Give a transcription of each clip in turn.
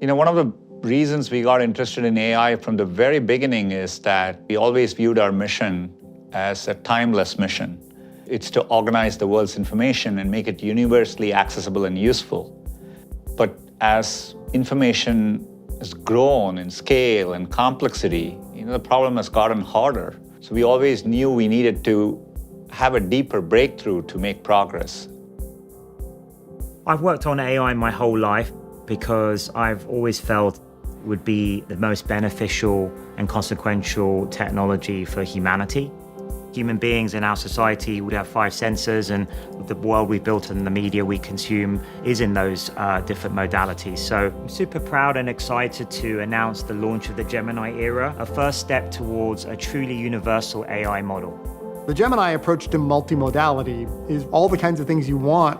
One of the reasons we got interested in AI from the very beginning is that we always viewed our mission as a timeless mission. It's to organize the world's information and make it universally accessible and useful. But as information has grown in scale and complexity, the problem has gotten harder. So we always knew we needed to have a deeper breakthrough to make progress. I've worked on AI my whole life because I've always felt it would be the most beneficial and consequential technology for humanity. Human beings in our society would have 5 senses, and the world we built and the media we consume is in those different modalities. So I'm super proud and excited to announce the launch of the Gemini era, a first step towards a truly universal AI model. The Gemini approach to multimodality is all the kinds of things you want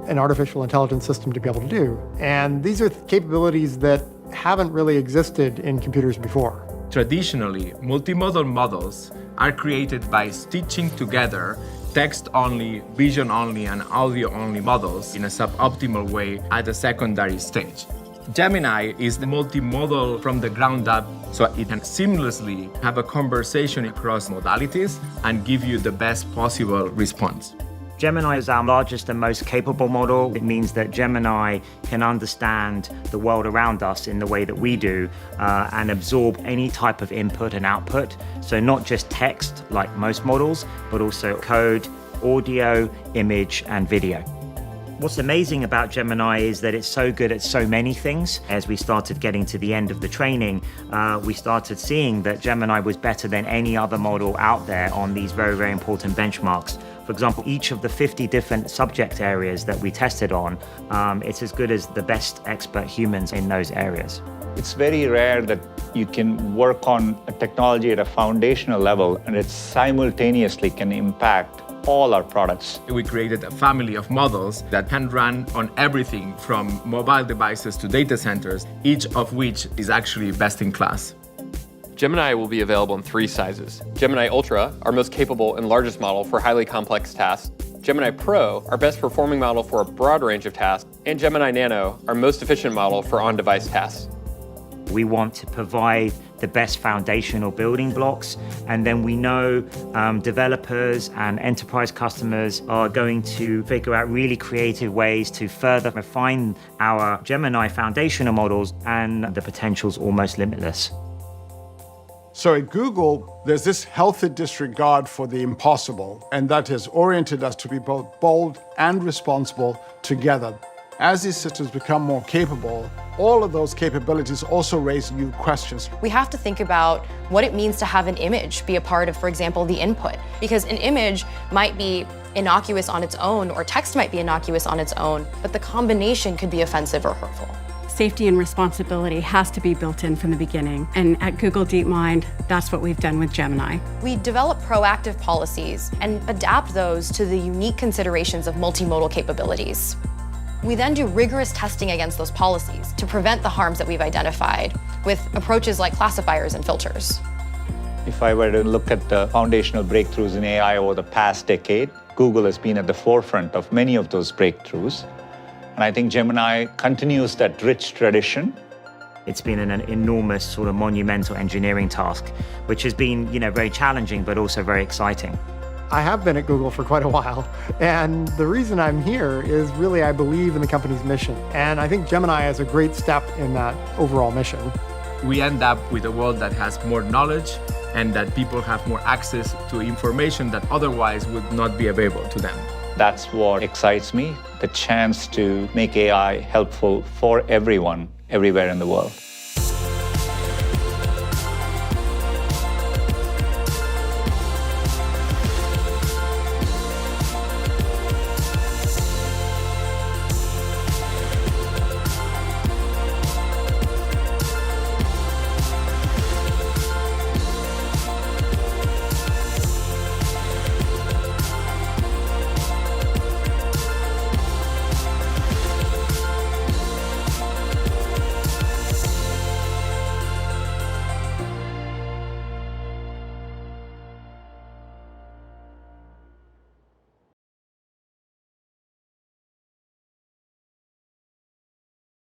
an artificial intelligence system to be able to do. And these are capabilities that haven't really existed in computers before. Traditionally, multimodal models are created by stitching together text-only, vision-only, and audio-only models in a suboptimal way at a secondary stage. Gemini is the multimodal from the ground up, so it can seamlessly have a conversation across modalities and give you the best possible response. Gemini is our largest and most capable model. It means that Gemini can understand the world around us in the way that we do and absorb any type of input and output. So not just text like most models, but also code, audio, image, and video. What's amazing about Gemini is that it's so good at so many things. As we started getting to the end of the training, we started seeing that Gemini was better than any other model out there on these very, very important benchmarks. For example, each of the 50 different subject areas that we tested on, it's as good as the best expert humans in those areas. It's very rare that you can work on a technology at a foundational level and it simultaneously can impact all our products. We created a family of models that can run on everything from mobile devices to data centers, each of which is actually best in class. Gemini will be available in 3 sizes. Gemini Ultra, our most capable and largest model for highly complex tasks. Gemini Pro, our best performing model for a broad range of tasks. And Gemini Nano, our most efficient model for on-device tasks. We want to provide the best foundational building blocks, and then we know developers and enterprise customers are going to figure out really creative ways to further refine our Gemini foundational models, and the potential's almost limitless. So at Google, there's this healthy disregard for the impossible, and that has oriented us to be both bold and responsible together. As these systems become more capable, all of those capabilities also raise new questions. We have to think about what it means to have an image be a part of, for example, the input. Because an image might be innocuous on its own, or text might be innocuous on its own, but the combination could be offensive or hurtful. Safety and responsibility has to be built in from the beginning. And at Google DeepMind, that's what we've done with Gemini. We develop proactive policies and adapt those to the unique considerations of multimodal capabilities. We then do rigorous testing against those policies to prevent the harms that we've identified with approaches like classifiers and filters. If I were to look at the foundational breakthroughs in AI over the past decade, Google has been at the forefront of many of those breakthroughs. And I think Gemini continues that rich tradition. It's been an enormous sort of monumental engineering task, which has been, very challenging, but also very exciting. I have been at Google for quite a while, and the reason I'm here is really I believe in the company's mission. And I think Gemini is a great step in that overall mission. We end up with a world that has more knowledge and that people have more access to information that otherwise would not be available to them. That's what excites me, the chance to make AI helpful for everyone, everywhere in the world.